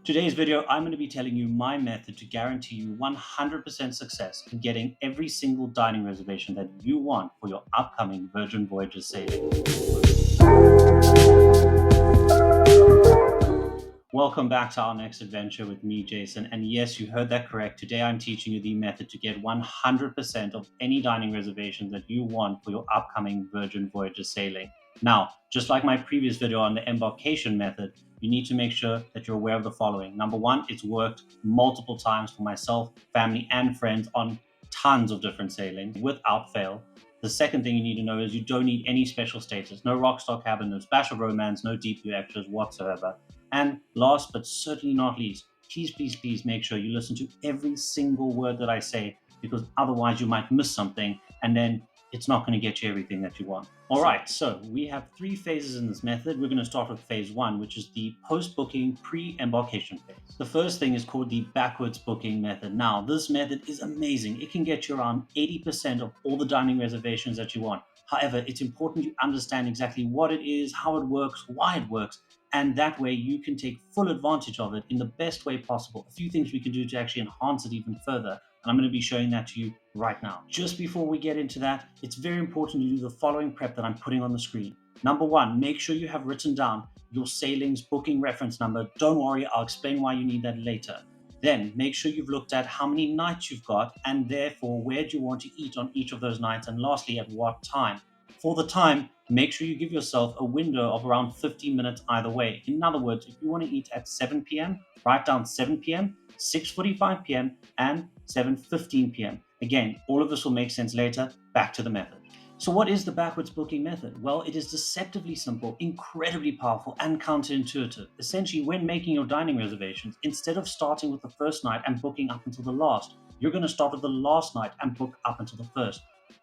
Today's video, I'm going to be telling you my method to guarantee you 100% success in getting every single dining reservation that you want for your upcoming Virgin Voyages sailing. Welcome back to our next adventure with me, Jason. And yes, you heard that correct. Today I'm teaching you the method to get 100% of any dining reservations that you want for your upcoming Virgin Voyages sailing. Now, just like my previous video on the embarkation method, you need to make sure that you're aware of the following. Number one, it's worked multiple times for myself, family, and friends on tons of different sailings without fail. The second thing you need to know is you don't need any special status, no rockstar cabin, no splash of romance, no deep blue extras whatsoever. And last but certainly not least, please make sure you listen to every single word that I say, because otherwise you might miss something and then it's not going to get you everything that you want. All right, so we have three phases in this method. We're going to start with phase one, which is the post-booking pre-embarkation phase. The first thing is called the backwards booking method. Now, this method is amazing. It can get you around 80% of all the dining reservations that you want. However, it's important you understand exactly what it is, how it works, why it works, and that way you can take full advantage of it in the best way possible. A few things we can do to actually enhance it even further, and I'm going to be showing that to you right now. Just before we get into that, it's very important you do the following prep that I'm putting on the screen. Number one, make sure you have written down your sailing's booking reference number. Don't worry, I'll explain why you need that later. Then make sure you've looked at how many nights you've got, and therefore where do you want to eat on each of those nights, and lastly, at what time. For the time, make sure you give yourself a window of around 15 minutes either way. In other words, if you want to eat at 7 p.m., write down 7 p.m., 6:45 p.m., and 7:15 p.m. Again, all of this will make sense later. Back to the method. So what is the backwards booking method? Well, it is deceptively simple, incredibly powerful, and counterintuitive. Essentially, when making your dining reservations, instead of starting with the first night and booking up until the last, you're going to start with the last night and book up until the first.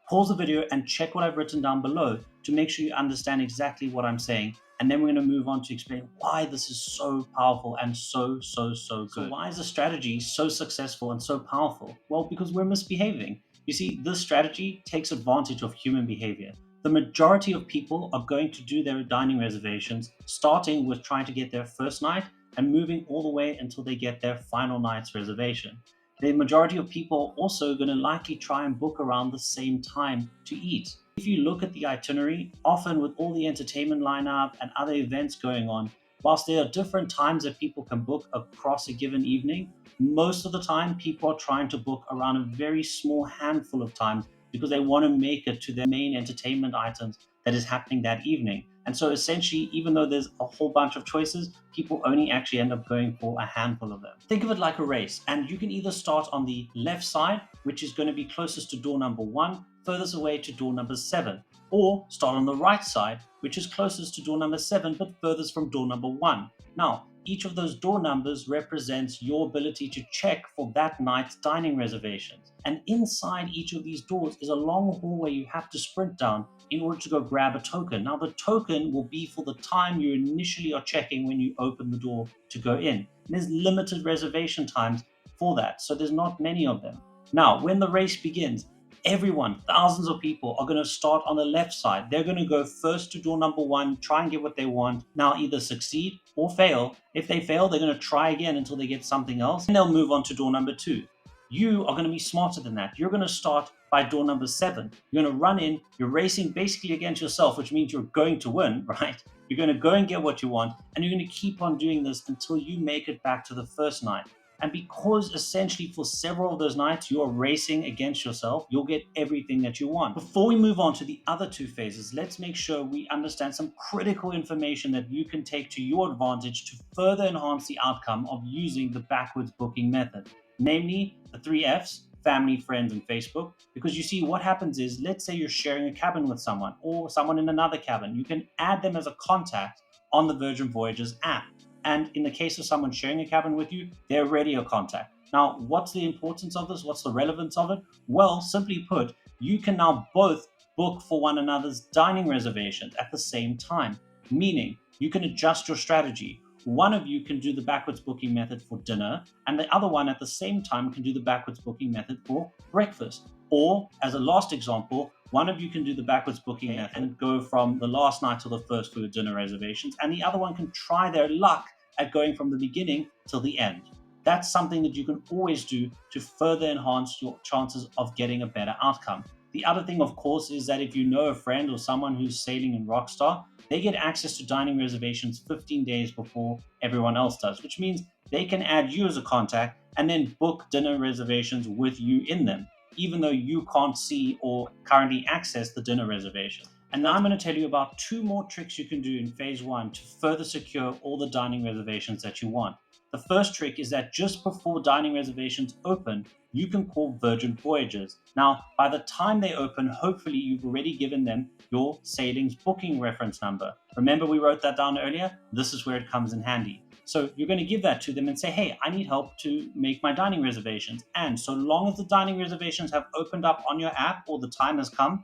Pause the video and check what I've written down below to make sure you understand exactly what I'm saying. And then we're going to move on to explain why this is so powerful and so good. So why is the strategy so successful and so powerful? Well, because we're misbehaving. You see, this strategy takes advantage of human behavior. The majority of people are going to do their dining reservations, starting with trying to get their first night and moving all the way until they get their final night's reservation. The majority of people are also going to likely try and book around the same time to eat. If you look at the itinerary, often with all the entertainment lineup and other events going on, whilst there are different times that people can book across a given evening, most of the time people are trying to book around a very small handful of times because they want to make it to their main entertainment items that is happening that evening. And so essentially, even though there's a whole bunch of choices, people only actually end up going for a handful of them. Think of it like a race, and you can either start on the left side, which is going to be closest to door number 1, furthest away to door number 7, or start on the right side, which is closest to door number 7, but furthest from door number 1. Now, each of those door numbers represents your ability to check for that night's dining reservations. And inside each of these doors is a long hallway you have to sprint down in order to go grab a token. Now, the token will be for the time you initially are checking when you open the door to go in. And there's limited reservation times for that, so there's not many of them. Now, when the race begins, everyone, thousands of people are going to start on the left side. They're going to go first to door number 1, try and get what they want. Now, either succeed or fail. If they fail, they're going to try again until they get something else, and they'll move on to door number 2. You are going to be smarter than that. You're going to start by door number 7. You're going to run in. You're racing basically against yourself, which means you're going to win, right? You're going to go and get what you want, and you're going to keep on doing this until you make it back to the first night. And because essentially for several of those nights you're racing against yourself, you'll get everything that you want. Before we move on to the other two phases, let's make sure we understand some critical information that you can take to your advantage to further enhance the outcome of using the backwards booking method. Namely, the 3 F's, family, friends, and Facebook. Because you see, what happens is, let's say you're sharing a cabin with someone or someone in another cabin. You can add them as a contact on the Virgin Voyages app. And in the case of someone sharing a cabin with you, they're already a contact. Now, what's the importance of this? What's the relevance of it? Well, simply put, you can now both book for one another's dining reservations at the same time, meaning you can adjust your strategy. One of you can do the backwards booking method for dinner, and the other one at the same time can do the backwards booking method for breakfast. Or, as a last example, one of you can do the backwards booking method and go from the last night to the first for your dinner reservations, and the other one can try their luck at going from the beginning till the end. That's something that you can always do to further enhance your chances of getting a better outcome. The other thing, of course, is that if you know a friend or someone who's sailing in Rockstar, they get access to dining reservations 15 days before everyone else does, which means they can add you as a contact and then book dinner reservations with you in them, even though you can't see or currently access the dinner reservation. And now I'm going to tell you about 2 more tricks you can do in phase 1 to further secure all the dining reservations that you want. The first trick is that just before dining reservations open, you can call Virgin Voyages. Now, by the time they open, hopefully you've already given them your sailing's booking reference number. Remember we wrote that down earlier? This is where it comes in handy. So you're going to give that to them and say, hey, I need help to make my dining reservations. And so long as the dining reservations have opened up on your app or the time has come,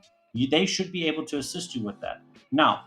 they should be able to assist you with that. Now,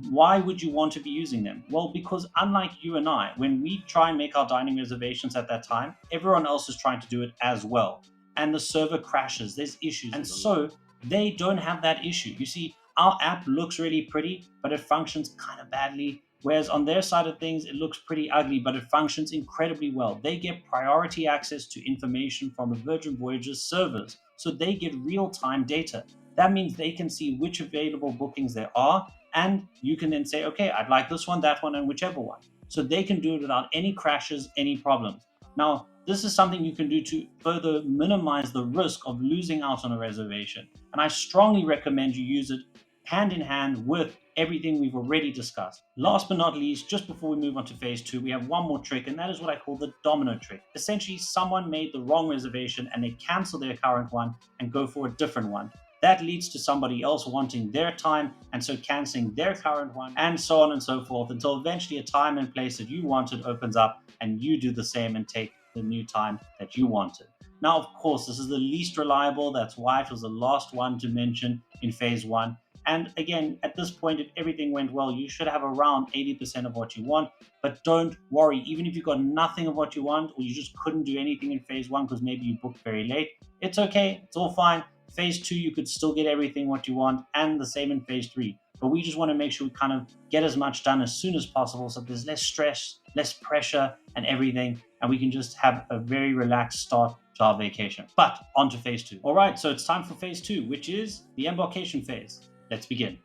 why would you want to be using them? Well, because unlike you and I, when we try and make our dining reservations at that time, everyone else is trying to do it as well. And the server crashes, there's issues. And so they don't have that issue. You see, our app looks really pretty, but it functions kind of badly. Whereas on their side of things, it looks pretty ugly, but it functions incredibly well. They get priority access to information from the Virgin Voyages servers, so they get real-time data. That means they can see which available bookings there are, and you can then say, okay, I'd like this one, that one, and whichever one. So they can do it without any crashes, any problems. Now, this is something you can do to further minimize the risk of losing out on a reservation. And I strongly recommend you use it hand in hand with everything we've already discussed. Last but not least, just before we move on to phase 2, we have one more trick, and that is what I call the domino trick. Essentially, someone made the wrong reservation and they cancel their current one and go for a different one. That leads to somebody else wanting their time and so canceling their current one, and so on and so forth, until eventually a time and place that you wanted opens up and you do the same and take the new time that you wanted. Now, of course, this is the least reliable. That's why it was the last one to mention in phase 1. And again, at this point, if everything went well, you should have around 80% of what you want. But don't worry, even if you got nothing of what you want, or you just couldn't do anything in phase 1 because maybe you booked very late, it's okay, it's all fine. Phase 2, you could still get everything what you want, and the same in phase 3. But we just want to make sure we kind of get as much done as soon as possible, so there's less stress, less pressure, and everything, and we can just have a very relaxed start to our vacation. But on to phase 2. All right, so it's time for phase 2, which is the embarkation phase. Let's begin.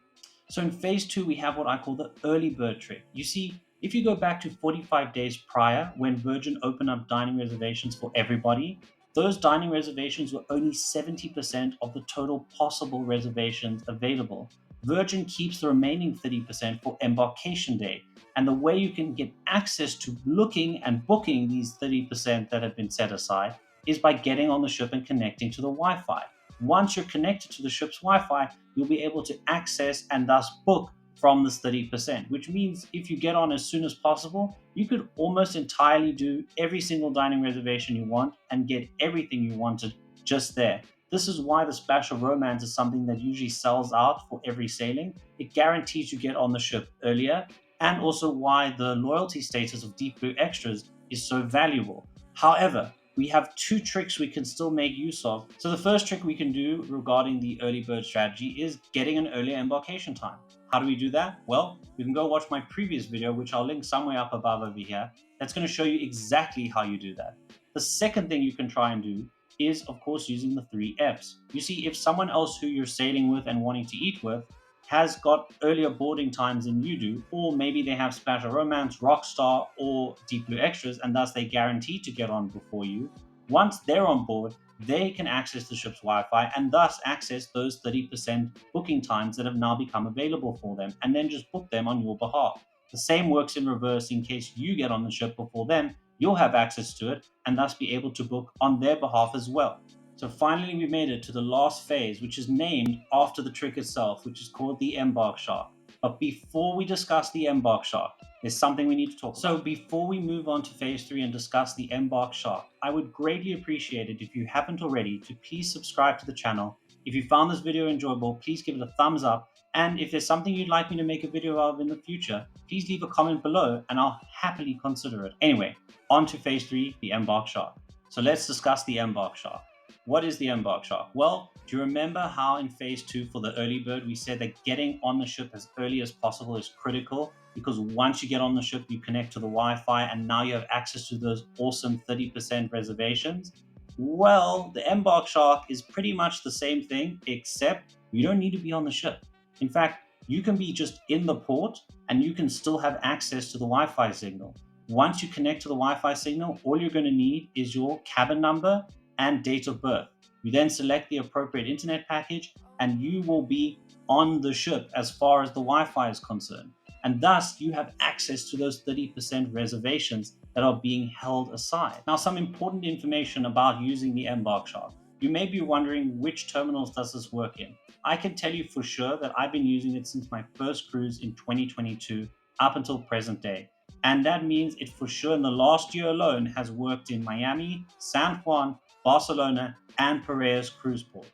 So in phase 2, we have what I call the early bird trick. You see, if you go back to 45 days prior, when Virgin opened up dining reservations for everybody, those dining reservations were only 70% of the total possible reservations available. Virgin keeps the remaining 30% for embarkation day. And the way you can get access to looking and booking these 30% that have been set aside is by getting on the ship and connecting to the Wi-Fi. Once you're connected to the ship's Wi-Fi, you'll be able to access and thus book from this 30%, which means if you get on as soon as possible, you could almost entirely do every single dining reservation you want and get everything you wanted just there. This is why the Splash of Romance is something that usually sells out for every sailing. It guarantees you get on the ship earlier, and also why the loyalty status of Deep Blue Extras is so valuable. However, we have 2 tricks we can still make use of. So the first trick we can do regarding the early bird strategy is getting an earlier embarkation time. How do we do that? Well, you can go watch my previous video, which I'll link somewhere up above over here. That's going to show you exactly how you do that. The second thing you can try and do is, of course, using the 3 Fs. You see, if someone else who you're sailing with and wanting to eat with has got earlier boarding times than you do, or maybe they have Splash of Romance, Rockstar, or Deep Blue Extras, and thus they guarantee to get on before you, once they're on board, they can access the ship's Wi-Fi and thus access those 30% booking times that have now become available for them, and then just book them on your behalf. The same works in reverse. In case you get on the ship before them, you'll have access to it and thus be able to book on their behalf as well. So finally, we made it to the last phase, which is named after the trick itself, which is called the Embark Shark. But before we discuss the Embark Shark, there's something we need to talk about. So before we move on to phase 3 and discuss the Embark Shark, I would greatly appreciate it if you haven't already to please subscribe to the channel. If you found this video enjoyable, please give it a thumbs up. And if there's something you'd like me to make a video of in the future, please leave a comment below and I'll happily consider it. Anyway, on to phase 3, the Embark Shark. So let's discuss the Embark Shark. What is the Embark Shark? Well, do you remember how in phase 2 for the early bird we said that getting on the ship as early as possible is critical because once you get on the ship, you connect to the Wi-Fi and now you have access to those awesome 30% reservations. Well, the Embark Shark is pretty much the same thing, except you don't need to be on the ship. In fact, you can be just in the port and you can still have access to the Wi-Fi signal. Once you connect to the Wi-Fi signal, all you're going to need is your cabin number and date of birth. You then select the appropriate internet package and you will be on the ship as far as the Wi-Fi is concerned. And thus you have access to those 30% reservations that are being held aside. Now, some important information about using the Embark Shark. You may be wondering, which terminals does this work in? I can tell you for sure that I've been using it since my first cruise in 2022 up until present day. And that means it for sure in the last year alone has worked in Miami, San Juan, Barcelona, and Piraeus cruise port.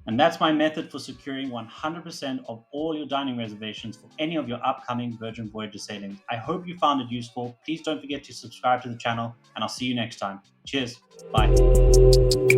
And that's my method for securing 100% of all your dining reservations for any of your upcoming Virgin Voyages sailings. I hope you found it useful. Please don't forget to subscribe to the channel, and I'll see you next time. Cheers. Bye.